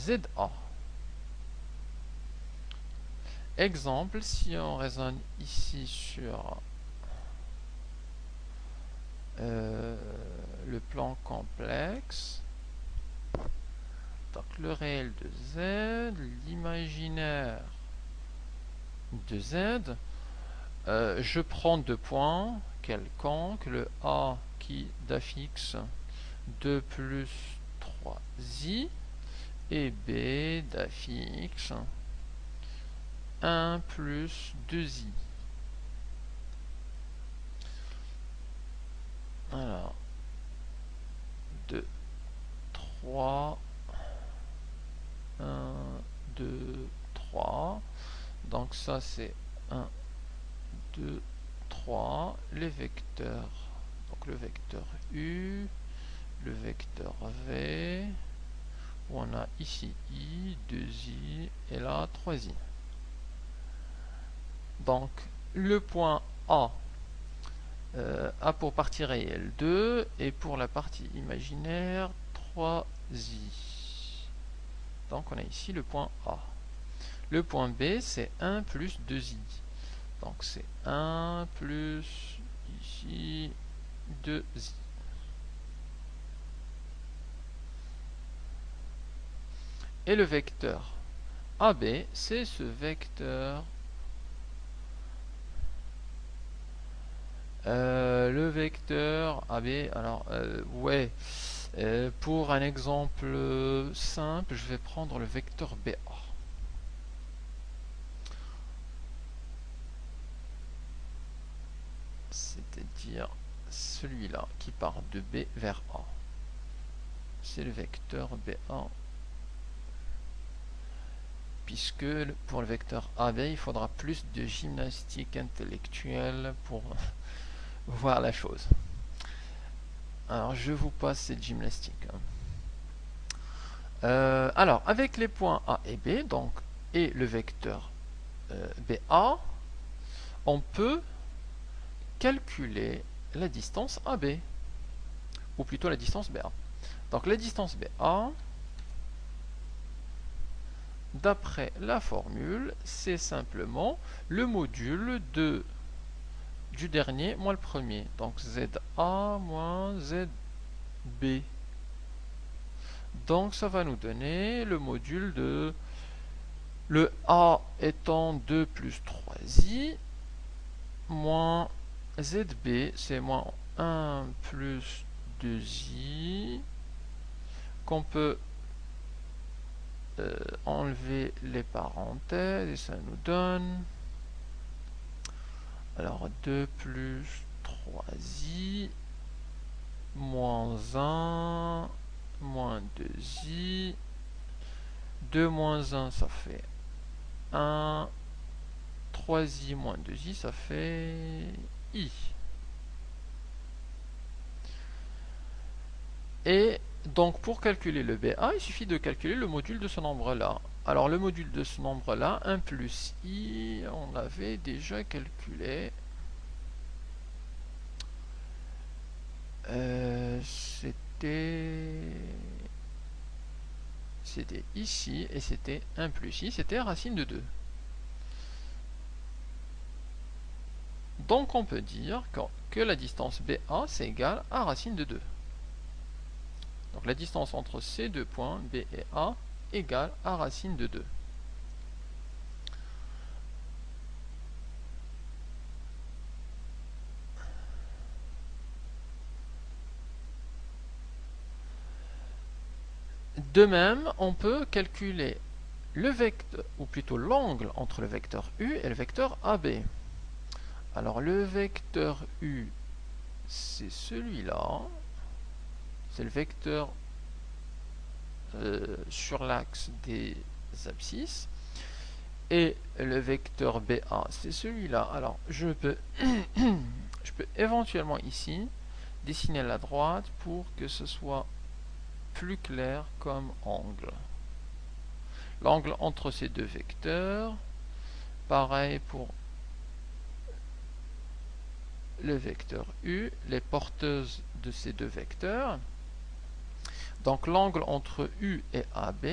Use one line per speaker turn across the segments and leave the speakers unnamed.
ZA. Exemple, si on raisonne ici sur le plan complexe, donc le réel de Z, l'imaginaire de Z, je prends deux points quelconques, le A qui d'affixe 2 plus 3i et B d'affixe 1 plus 2i. Alors, 2, 3, 1, 2, 3. Donc ça c'est 1, 2, 3. Les vecteurs. Donc le vecteur U, le vecteur V, où on a ici I, 2i et là 3i. Donc le point A a pour partie réelle 2 et pour la partie imaginaire 3i. Donc on a ici le point A. Le point B c'est 1 plus 2i. Donc c'est 1 plus ici 2i. Et le vecteur AB c'est ce vecteur. Le vecteur AB, alors ouais, pour un exemple simple, je vais prendre le vecteur BA. C'est-à-dire celui-là qui part de B vers A. C'est le vecteur BA. Puisque pour le vecteur AB, il faudra plus de gymnastique intellectuelle pour voir la chose. Alors, je vous passe cette gymnastique. Alors, avec les points A et B, donc, et le vecteur BA, on peut calculer la distance AB, ou plutôt la distance BA. Donc, la distance BA, d'après la formule, c'est simplement le module du dernier moins le premier. Donc ZA moins ZB. Donc ça va nous donner le module de le A étant 2 plus 3i moins ZB, c'est moins 1 plus 2i, qu'on peut enlever les parenthèses et ça nous donne alors 2 plus 3i moins 1 moins 2i, 2 moins 1 ça fait 1, 3i moins 2i ça fait i. Et donc pour calculer le BA, il suffit de calculer le module de ce nombre-là. Alors le module de ce nombre-là, 1 plus i, on l'avait déjà calculé. C'était ici, et c'était 1 plus i, c'était racine de 2. Donc on peut dire que la distance BA, c'est égal à racine de 2. Donc la distance entre ces deux points, B et A, égale à racine de 2. De même, on peut calculer le vecteur, ou plutôt l'angle entre le vecteur U et le vecteur AB. Alors le vecteur U, c'est celui-là. C'est le vecteur sur l'axe des abscisses. Et le vecteur BA, c'est celui-là. Alors je peux éventuellement ici dessiner la droite pour que ce soit plus clair comme angle. L'angle entre ces deux vecteurs, pareil pour le vecteur U, les porteuses de ces deux vecteurs. Donc l'angle entre U et AB,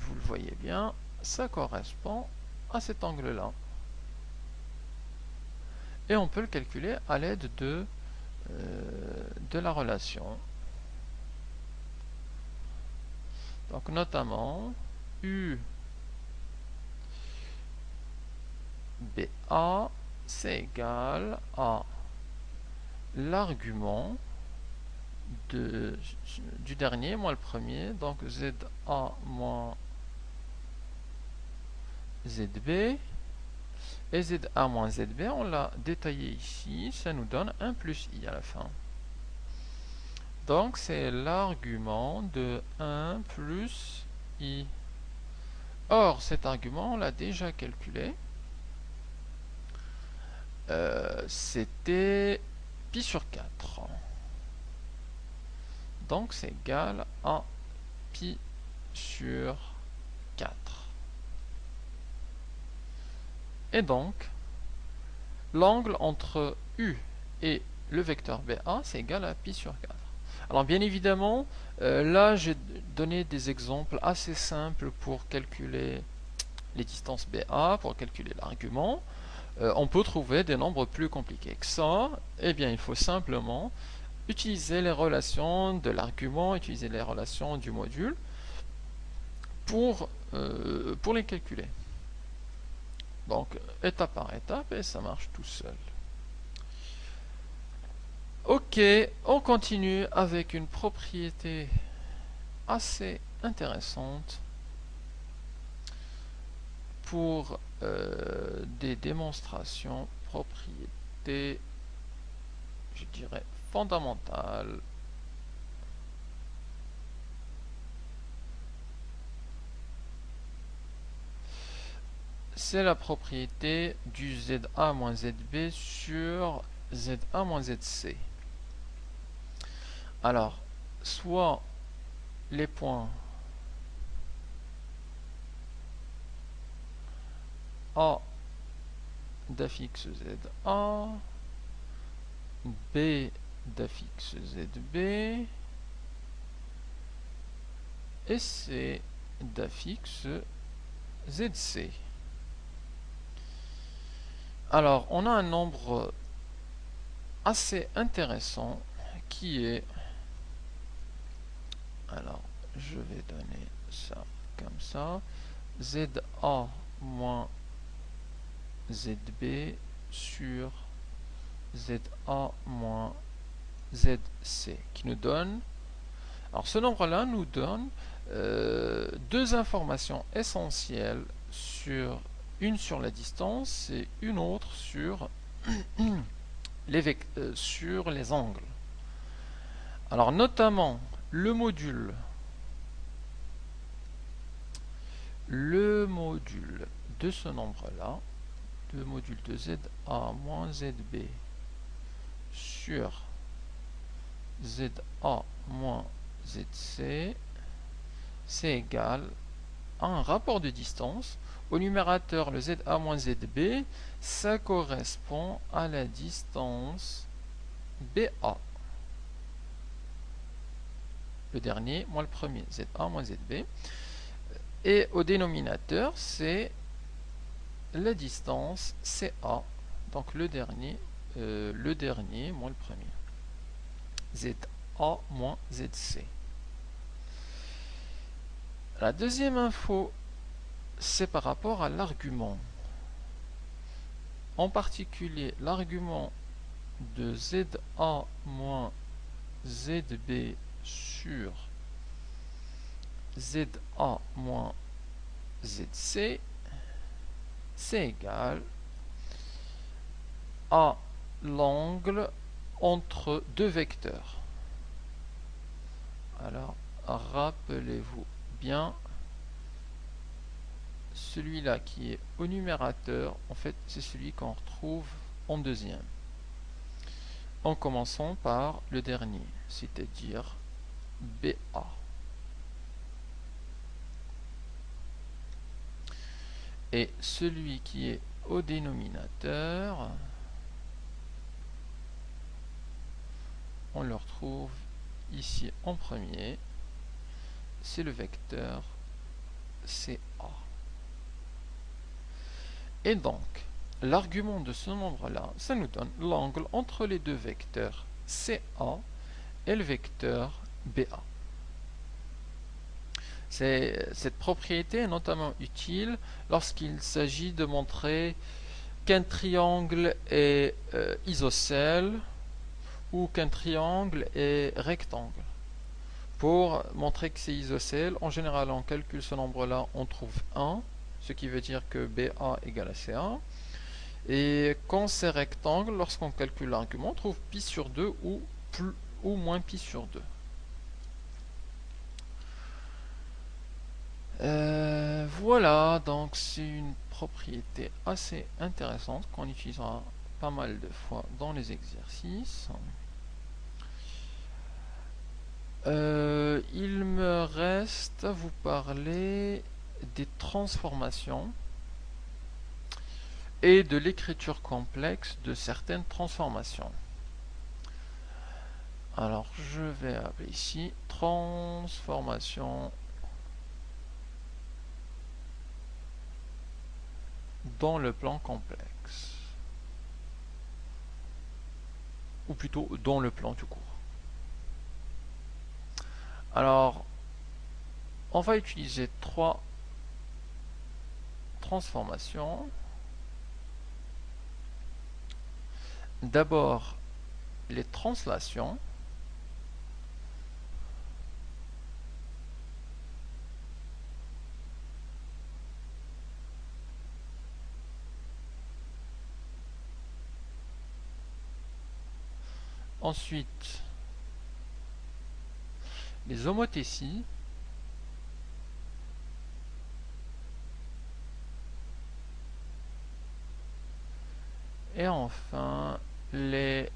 vous le voyez bien, ça correspond à cet angle-là. Et on peut le calculer à l'aide de la relation. Donc notamment UBA c'est égal à l'argument du dernier moins le premier, donc ZA moins ZB, et ZA moins ZB, on l'a détaillé ici, ça nous donne 1 plus I à la fin. Donc c'est l'argument de 1 plus I. Or cet argument, on l'a déjà calculé, c'était pi sur 4. Donc c'est égal à pi sur 4. Et donc, l'angle entre U et le vecteur BA, c'est égal à pi sur 4. Alors bien évidemment, là j'ai donné des exemples assez simples pour calculer les distances BA, pour calculer l'argument. On peut trouver des nombres plus compliqués que ça. Eh bien, il faut simplement utiliser les relations de l'argument, utiliser les relations du module pour les calculer. Donc, étape par étape, et ça marche tout seul. Ok, on continue avec une propriété assez intéressante pour des démonstrations, propriétés, je dirais, fondamentales. C'est la propriété du ZA moins ZB sur ZA moins ZC. Alors, soit les points A d'affixe ZA, B d'affixe ZB et C d'affixe ZC. Alors, on a un nombre assez intéressant qui est, alors je vais donner ça comme ça, ZA moins ZB sur ZA moins ZC, qui nous donne, alors ce nombre-là nous donne deux informations essentielles, une sur la distance et une autre sur sur les angles. Alors notamment le module de ce nombre-là, le module de ZA moins ZB sur ZA moins ZC, c'est égal à un rapport de distance. Au numérateur, le ZA moins ZB, ça correspond à la distance BA. Le dernier moins le premier, ZA moins ZB. Et au dénominateur, c'est la distance CA, donc le dernier moins le premier, ZA moins ZC. La deuxième info, c'est par rapport à l'argument. En particulier, l'argument de ZA moins ZB sur ZA moins ZC, c'est égal à l'angle entre deux vecteurs. Alors, rappelez-vous bien, celui-là qui est au numérateur, en fait, c'est celui qu'on retrouve en deuxième. En commençant par le dernier, c'est-à-dire BA. Et celui qui est au dénominateur, on le retrouve ici en premier, c'est le vecteur CA. Et donc, l'argument de ce nombre-là, ça nous donne l'angle entre les deux vecteurs CA et le vecteur BA. Cette propriété est notamment utile lorsqu'il s'agit de montrer qu'un triangle est isocèle ou qu'un triangle est rectangle. Pour montrer que c'est isocèle, en général on calcule ce nombre-là, on trouve 1, ce qui veut dire que BA égale à CA. Et quand c'est rectangle, lorsqu'on calcule l'argument, on trouve pi sur 2 ou moins pi sur 2. Voilà, donc c'est une propriété assez intéressante qu'on utilisera pas mal de fois dans les exercices. Il me reste à vous parler des transformations et de l'écriture complexe de certaines transformations. Alors je vais appeler ici transformation dans le plan complexe, ou plutôt dans le plan tout court. Alors on va utiliser 3 transformations. D'abord les translations. Ensuite, les homothéties. Et enfin, les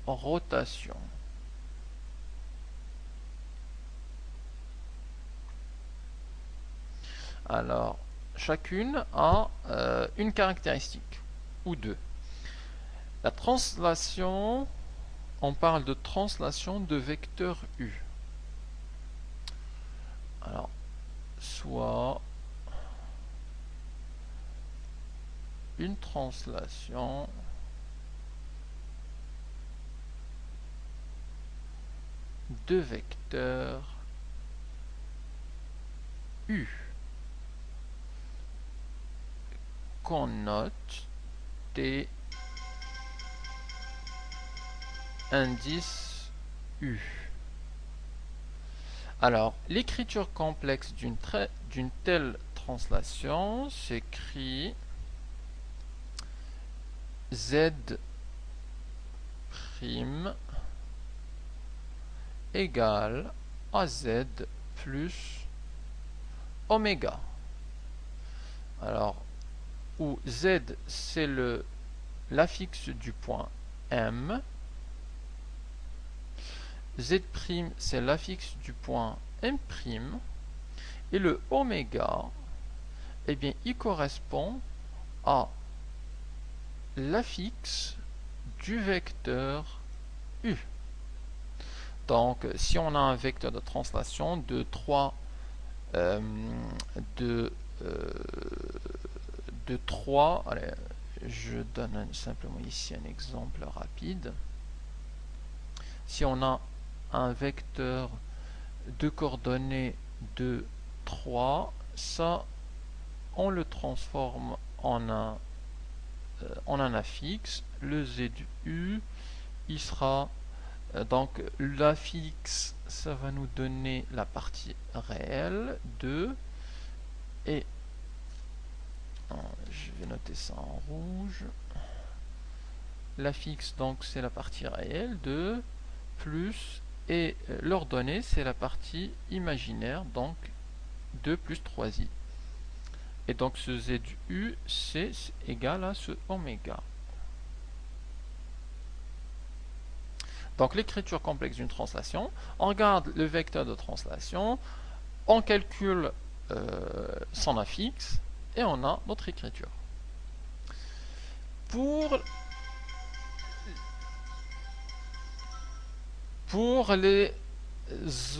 rotations. Alors, chacune a une caractéristique, ou deux. La translation, on parle de translation de vecteur U. Alors, soit une translation de vecteur U qu'on note T indice U. Alors, l'écriture complexe d'une telle translation s'écrit Z' égale AZ plus oméga. Alors, où Z c'est l'affixe du point M, Z' c'est l'affixe du point M', et le oméga, eh bien, il correspond à l'affixe du vecteur U. Donc, si on a un vecteur de translation de 3, allez, je donne simplement ici un exemple rapide. Si on a un vecteur de coordonnées de 3, ça, on le transforme en un affixe. Le ZU, il sera donc l'affixe, ça va nous donner la partie réelle 2, et je vais noter ça en rouge. L'affixe, donc c'est la partie réelle 2 plus, et l'ordonnée c'est la partie imaginaire, donc 2 plus 3i. Et donc ce ZU c'est égal à ce oméga. Donc l'écriture complexe d'une translation, on regarde le vecteur de translation, on calcule son affixe, et on a notre écriture. Pour les